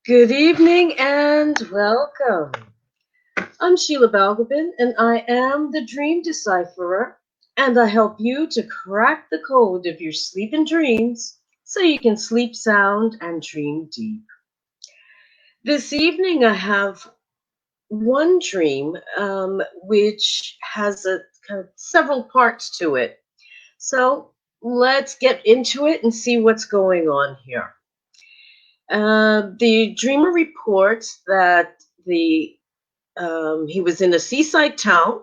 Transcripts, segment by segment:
Good evening and welcome. I'm Sheila Balgobin and I am the Dream Decipherer, and I help you to crack the code of your sleep and dreams so you can sleep sound and dream deep. This evening I have one dream which has kind of several parts to it. So let's get into it and see what's going on here. The dreamer reports that he was in a seaside town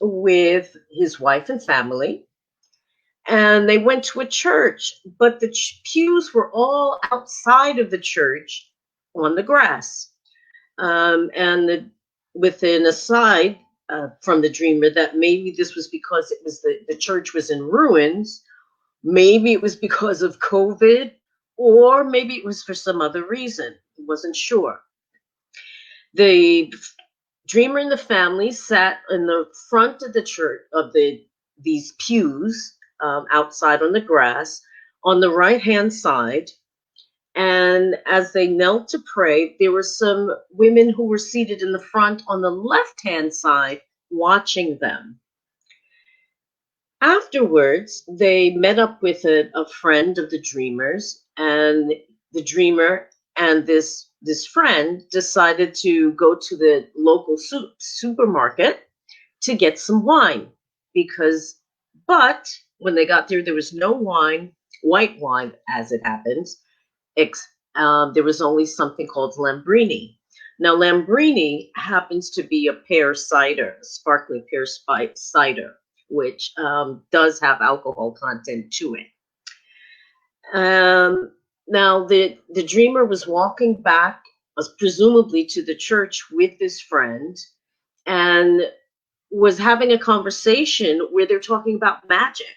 with his wife and family, and they went to a church, but the pews were all outside of the church on the grass. With an aside from the dreamer that maybe this was because the church was in ruins, maybe it was because of COVID, or maybe it was for some other reason. He wasn't sure. The dreamer and the family sat in the front of the church of these pews outside on the grass on the right hand side. And as they knelt to pray, there were some women who were seated in the front on the left hand side watching them. Afterwards, they met up with a friend of the dreamers, and the dreamer and this friend decided to go to the local supermarket to get some wine but when they got there was no wine, white wine as it happens. There was only something called Lambrini. Now, Lambrini happens to be a pear cider, a sparkling pear cider, which does have alcohol content to it. Now, the dreamer was walking back, presumably to the church with this friend, and was having a conversation where they're talking about magic.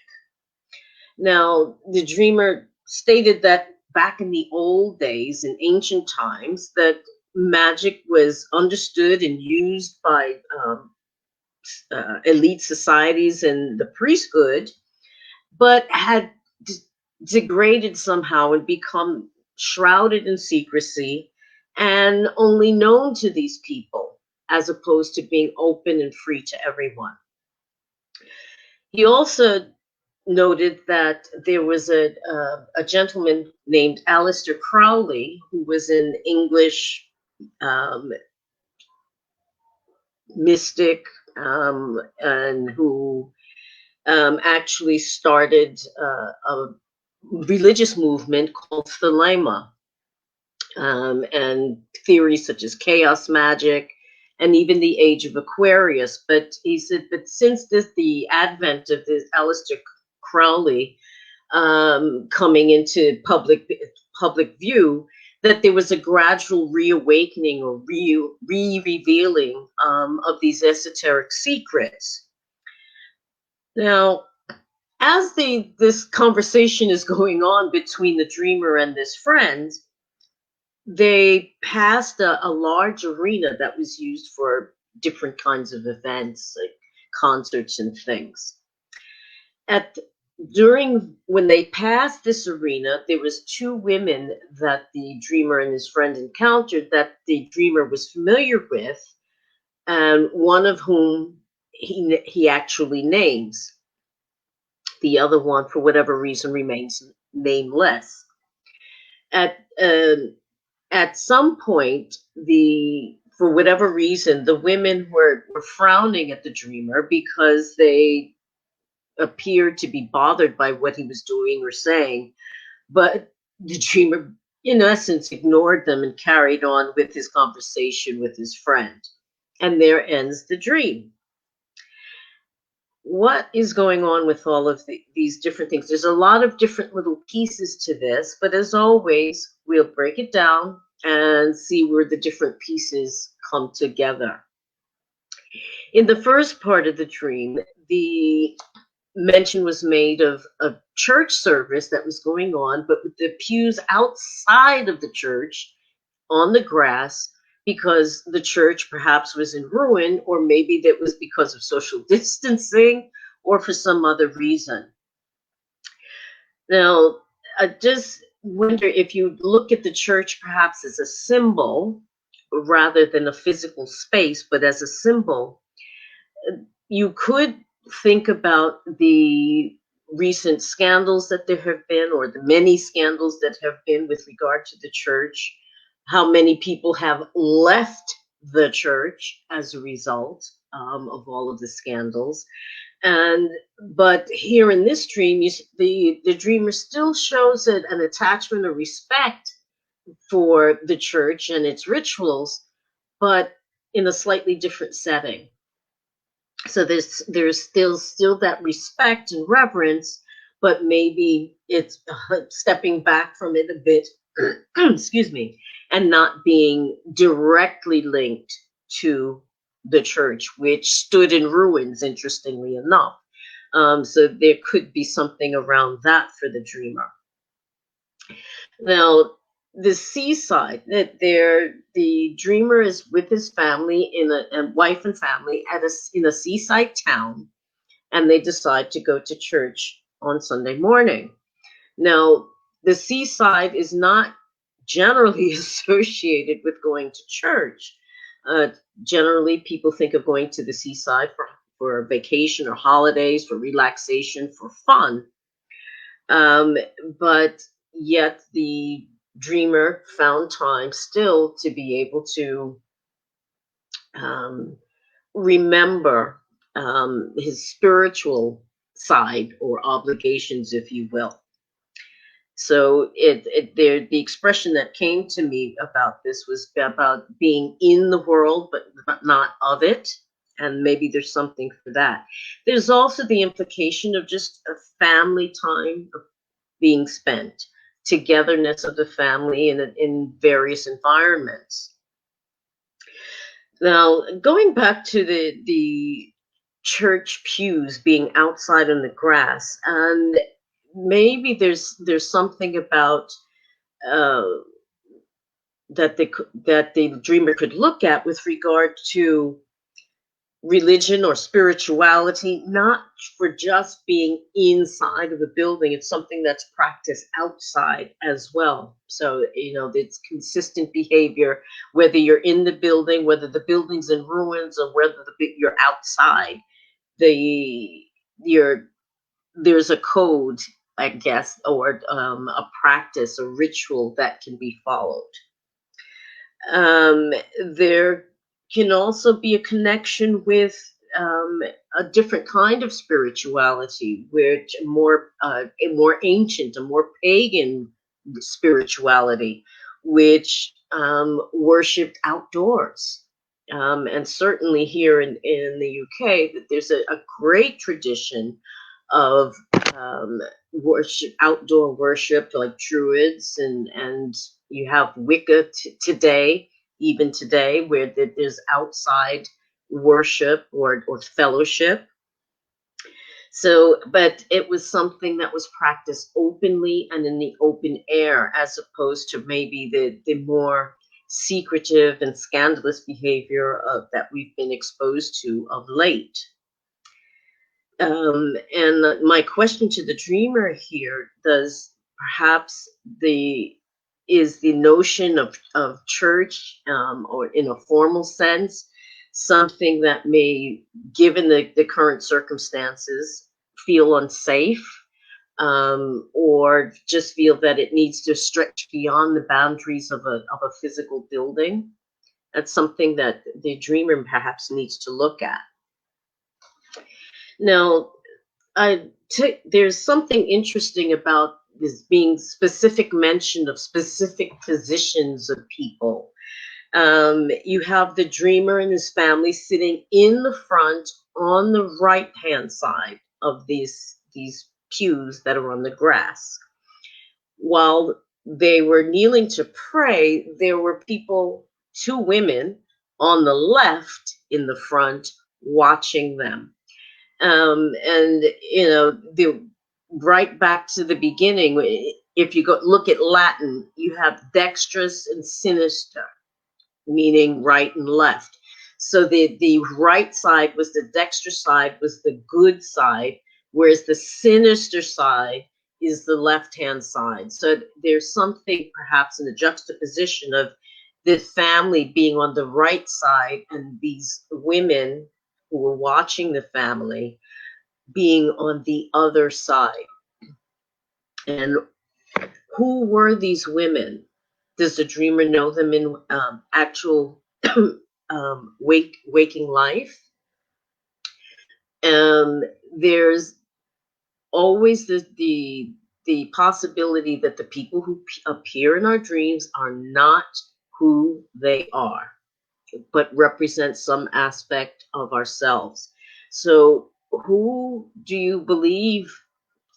Now, the dreamer stated that back in the old days, in ancient times, that magic was understood and used by elite societies and the priesthood, but had degraded somehow and become shrouded in secrecy and only known to these people, as opposed to being open and free to everyone. He also noted that there was a gentleman named Aleister Crowley, who was an English mystic and who actually started a religious movement called Thelema, and theories such as chaos magic and even the age of Aquarius. But he said that since the advent of this Aleister Crowley coming into public view, that there was a gradual reawakening or revealing of these esoteric secrets. Now, as this conversation is going on between the dreamer and this friend, they passed a large arena that was used for different kinds of events, like concerts and things. When they passed this arena, there was two women that the dreamer and his friend encountered that the dreamer was familiar with, and one of whom he actually names. The other one, for whatever reason, remains nameless. At some point, for whatever reason, the women were frowning at the dreamer because they appeared to be bothered by what he was doing or saying, but the dreamer, in essence, ignored them and carried on with his conversation with his friend. And there ends the dream. What is going on with all of these different things? There's a lot of different little pieces to this, but as always, we'll break it down and see where the different pieces come together. In the first part of the dream, the mention was made of a church service that was going on, but with the pews outside of the church on the grass, because the church perhaps was in ruin, or maybe that was because of social distancing or for some other reason. Now, just wonder if you look at the church perhaps as a symbol rather than a physical space, but as a symbol, you could think about the recent scandals that there have been, or the many scandals that have been with regard to the church, how many people have left the church as a result of all of the scandals. And but here in this dream, the dreamer still shows an attachment, a respect for the church and its rituals, but in a slightly different setting. So there's still that respect and reverence, but maybe it's stepping back from it a bit, excuse me, and not being directly linked to the church, which stood in ruins, interestingly enough. So there could be something around that for the dreamer. Now, the seaside, the dreamer is with his family a wife and family in a seaside town, and they decide to go to church on Sunday morning. Now, the seaside is not generally associated with going to church. Generally, people think of going to the seaside for vacation or holidays, for relaxation, for fun. But yet the dreamer found time still to be able to remember his spiritual side or obligations, if you will. So the expression that came to me about this was about being in the world, but not of it. And maybe there's something for that. There's also the implication of just a family time being spent, togetherness of the family in various environments. Now, going back to the church pews being outside in the grass, and maybe there's something about uh, that the dreamer could look at with regard to religion or spirituality, not for just being inside of a building. It's something that's practiced outside as well. So, it's consistent behavior, whether you're in the building, whether the building's in ruins, or whether you're outside. The you're There's a code, I guess, or a practice, a ritual that can be followed. There can also be a connection with a different kind of spirituality, which a more ancient, a more pagan spirituality, which worshipped outdoors. And certainly here in the UK, that there's a great tradition of worship, outdoor worship, like Druids, and you have Wicca today, even today, where there's outside worship or fellowship. So, but it was something that was practiced openly and in the open air, as opposed to maybe the more secretive and scandalous behavior that we've been exposed to of late. And my question to the dreamer here, perhaps is the notion of church, or in a formal sense, something that may, given the current circumstances, feel unsafe, or just feel that it needs to stretch beyond the boundaries of a physical building? That's something that the dreamer perhaps needs to look at. Now, there's something interesting about this being specific mention of specific positions of people. You have the dreamer and his family sitting in the front on the right-hand side of these pews that are on the grass. While they were kneeling to pray, there were two women on the left in the front watching them. And right back to the beginning, if you look at Latin, you have dextrus and sinister, meaning right and left. So the right side was the dextrous side, was the good side, whereas the sinister side is the left-hand side. So there's something perhaps in the juxtaposition of the family being on the right side and these women who were watching the family being on the other side. And who were these women? Does the dreamer know them in actual waking life? There's always the possibility that the people who appear in our dreams are not who they are, but represent some aspect of ourselves. So who do you believe,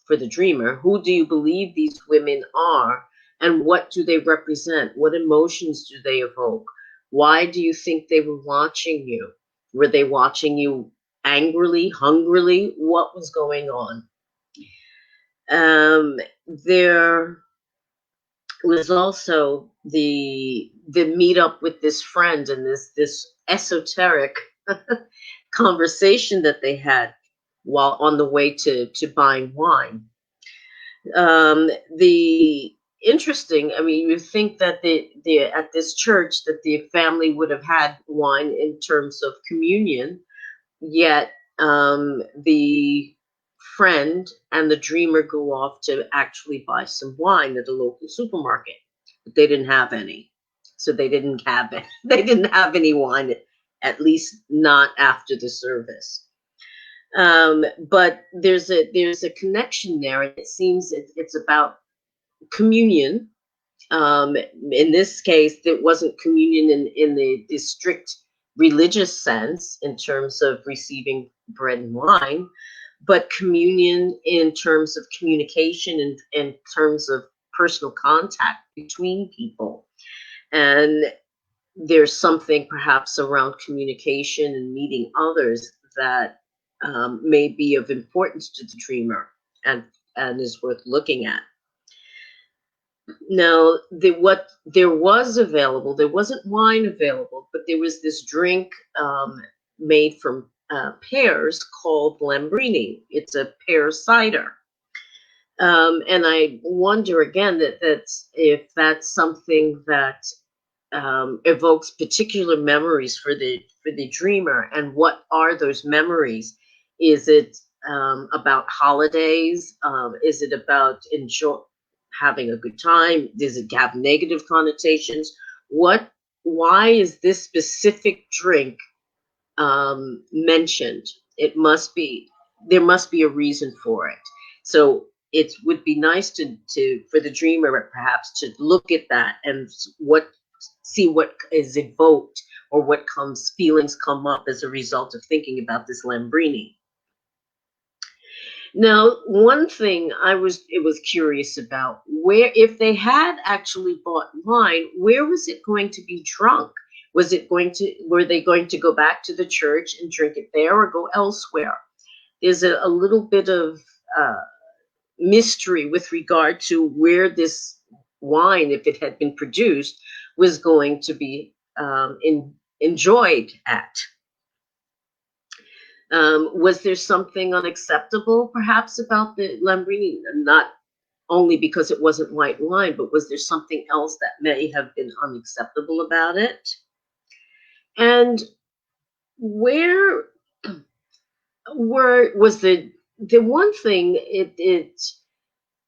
for the dreamer, who do you believe these women are, and what do they represent? What emotions do they evoke? Why do you think they were watching you? Were they watching you angrily, hungrily? What was going on? There was also the meetup with this friend and this esoteric conversation that they had while on the way to buying wine. The interesting, I mean, you think that the at this church that the family would have had wine in terms of communion, yet the friend and the dreamer go off to actually buy some wine at a local supermarket, but they didn't have any, so they didn't have it. They didn't have any wine, at least not after the service. But there's a connection there, and it seems it's about communion. In this case, it wasn't communion in the strict religious sense in terms of receiving bread and wine, but communion in terms of communication and in terms of personal contact between people. And there's something perhaps around communication and meeting others that may be of importance to the dreamer and is worth looking at. Now, what there was available, there wasn't wine available, but there was this drink made from pears called Lambrini. It's a pear cider. And I wonder again if that's something that evokes particular memories for the dreamer, and what are those memories? Is it about holidays? Is it about having a good time? Does it have negative connotations? Why is this specific drink mentioned? There must be a reason for it. So it would be nice to for the dreamer perhaps to look at that and see what is evoked, or what feelings come up as a result of thinking about this Lambrini. Now, one thing I was curious about, where, if they had actually bought wine, where was it going to be drunk? Were they going to go back to the church and drink it there, or go elsewhere? There's a little bit of mystery with regard to where this wine, if it had been produced, was going to be enjoyed at. Was there something unacceptable, perhaps, about the Lambrini? Not only because it wasn't white wine, but was there something else that may have been unacceptable about it? And where was the one thing?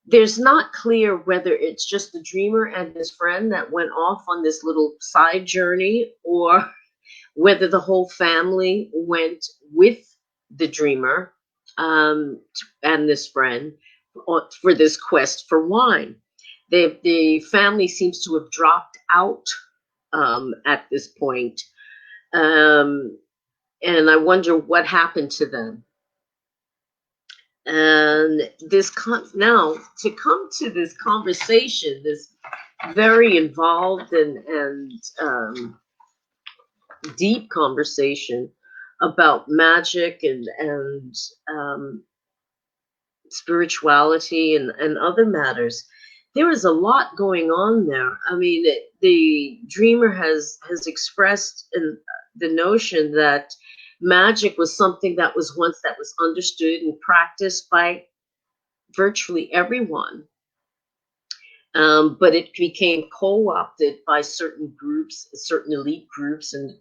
There's not clear whether it's just the dreamer and his friend that went off on this little side journey, or whether the whole family went with the dreamer and this friend for this quest for wine. The family seems to have dropped out at this point, and I wonder what happened to them. And now to come to this conversation, this very involved and deep conversation about magic and spirituality and other matters. There is a lot going on there. I mean, the dreamer has expressed the notion that magic was something that was once understood and practiced by virtually everyone. But it became co-opted by certain groups, certain elite groups, and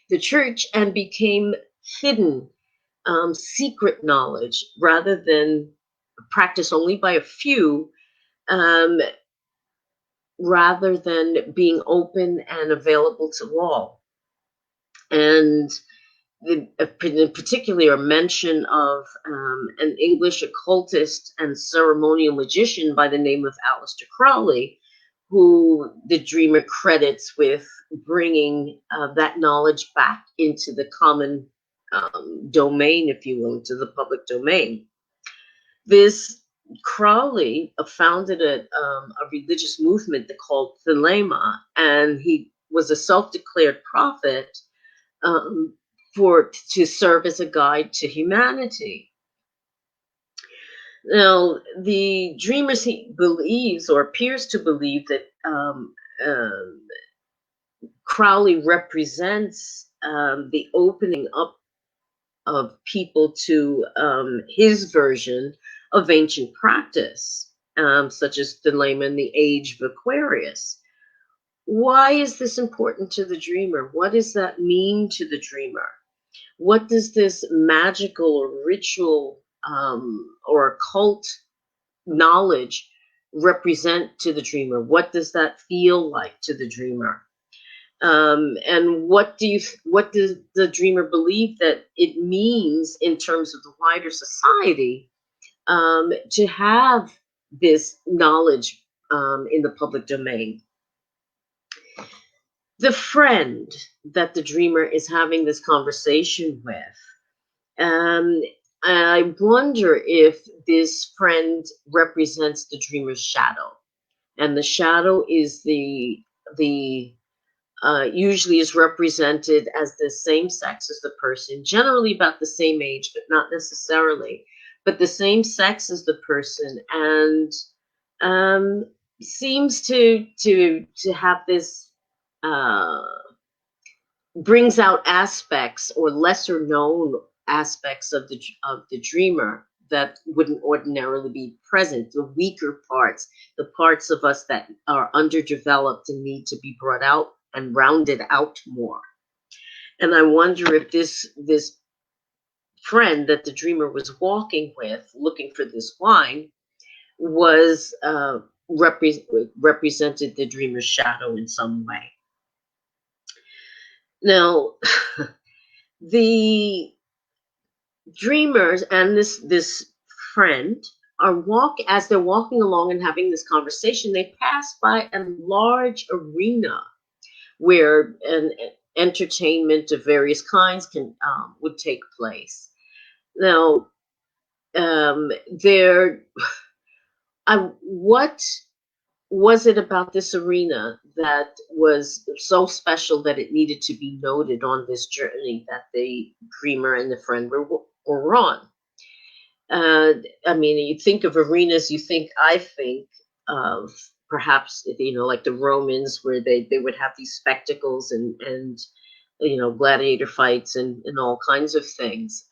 the church, and became hidden, secret knowledge rather than practiced only by a few, um, rather than being open and available to all. And in particular, a mention of an English occultist and ceremonial magician by the name of Aleister Crowley, who the dreamer credits with bringing that knowledge back into the common domain, if you will, into the public domain. This Crowley founded a religious movement called Thelema, and he was a self-declared prophet, um, to serve as a guide to humanity. Now, the dreamer believes, or appears to believe, that Crowley represents the opening up of people to his version of ancient practice, such as the layman, the age of Aquarius. Why is this important to the dreamer? What does that mean to the dreamer? What does this magical or ritual or occult knowledge represent to the dreamer? What does that feel like to the dreamer? And what does the dreamer believe that it means in terms of the wider society, to have this knowledge in the public domain? The friend that the dreamer is having this conversation with, I wonder if this friend represents the dreamer's shadow, and the shadow is the usually is represented as the same sex as the person, generally about the same age, but not necessarily, but the same sex as the person, and seems to have this, brings out aspects or lesser known aspects of the dreamer that wouldn't ordinarily be present, the weaker parts, the parts of us that are underdeveloped and need to be brought out and rounded out more. And I wonder if this friend that the dreamer was walking with, looking for this wine, was represented the dreamer's shadow in some way. Now, the dreamers and this friend as they're walking along and having this conversation, they pass by a large arena where an entertainment of various kinds would take place. Now, what was it about this arena that was so special that it needed to be noted on this journey that the dreamer and the friend were on? I mean, you think of arenas, I think of perhaps, like the Romans, where they would have these spectacles and gladiator fights and all kinds of things,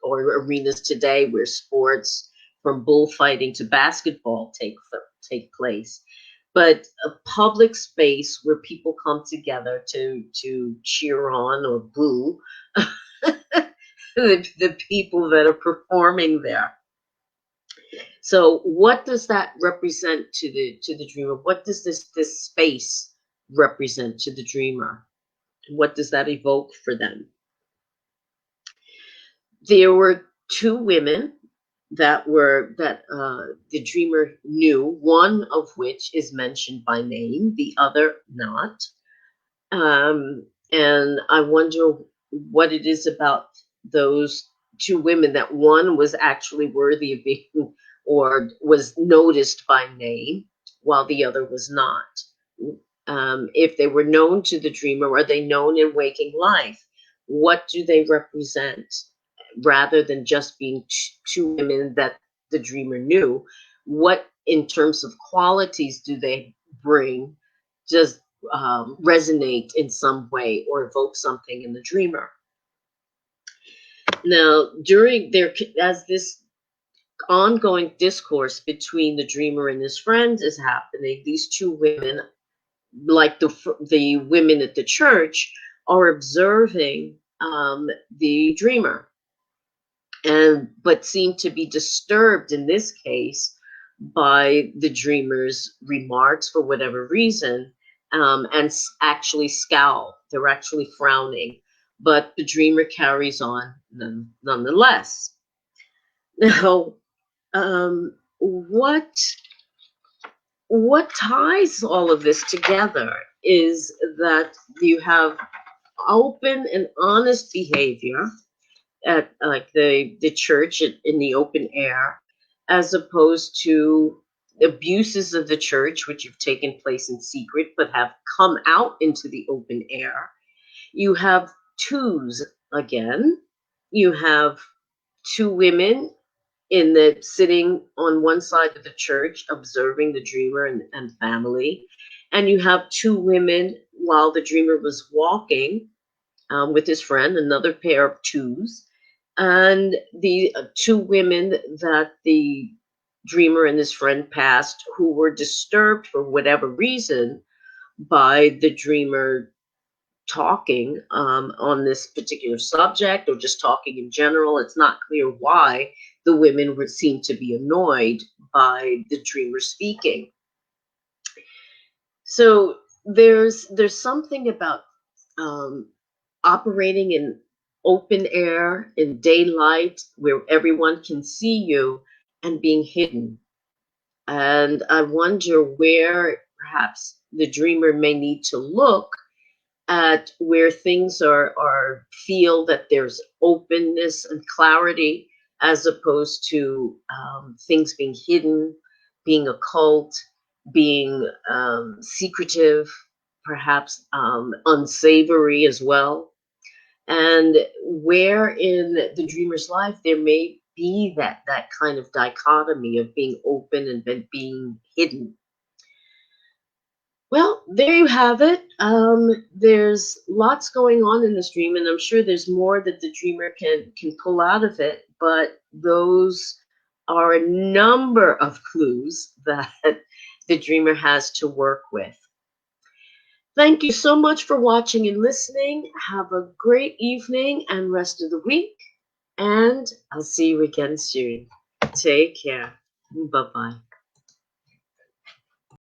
or arenas today where sports from bullfighting to basketball take place. But a public space where people come together to cheer on or boo the people that are performing there. So what does that represent to the dreamer? What does this space represent to the dreamer? What does that evoke for them? There were two women that the dreamer knew, one of which is mentioned by name, the other not. And I wonder what it is about those two women that one was actually worthy of being, or was noticed by name, while the other was not. If they were known to the dreamer, are they known in waking life? What do they represent? Rather than just being two women that the dreamer knew, what in terms of qualities do they bring? Does resonate in some way or evoke something in the dreamer? Now, as this ongoing discourse between the dreamer and his friends is happening. These two women, like the women at the church, are observing the dreamer, and but seem to be disturbed in this case by the dreamer's remarks for whatever reason, and actually scowl. They're actually frowning, but the dreamer carries on nonetheless. Now, what ties all of this together is that you have open and honest behavior at like the church in the open air, as opposed to abuses of the church which have taken place in secret but have come out into the open air. You have twos again. You have two women in the sitting on one side of the church observing the dreamer and family, and you have two women while the dreamer was walking with his friend, another pair of twos, and the two women that the dreamer and his friend passed, who were disturbed for whatever reason by the dreamer talking on this particular subject or just talking in general. It's not clear why the women would seem to be annoyed by the dreamer speaking. So there's something about um, operating in open air, in daylight, where everyone can see you, and being hidden. And I wonder where perhaps the dreamer may need to look at where things are feel that there's openness and clarity, as opposed to things being hidden, being occult, being secretive, perhaps unsavory as well. And where in the dreamer's life there may be that kind of dichotomy of being open and then being hidden. Well, there you have it. There's lots going on in this dream, and I'm sure there's more that the dreamer can pull out of it. But those are a number of clues that the dreamer has to work with. Thank you so much for watching and listening. Have a great evening and rest of the week, and I'll see you again soon. Take care. Bye-bye.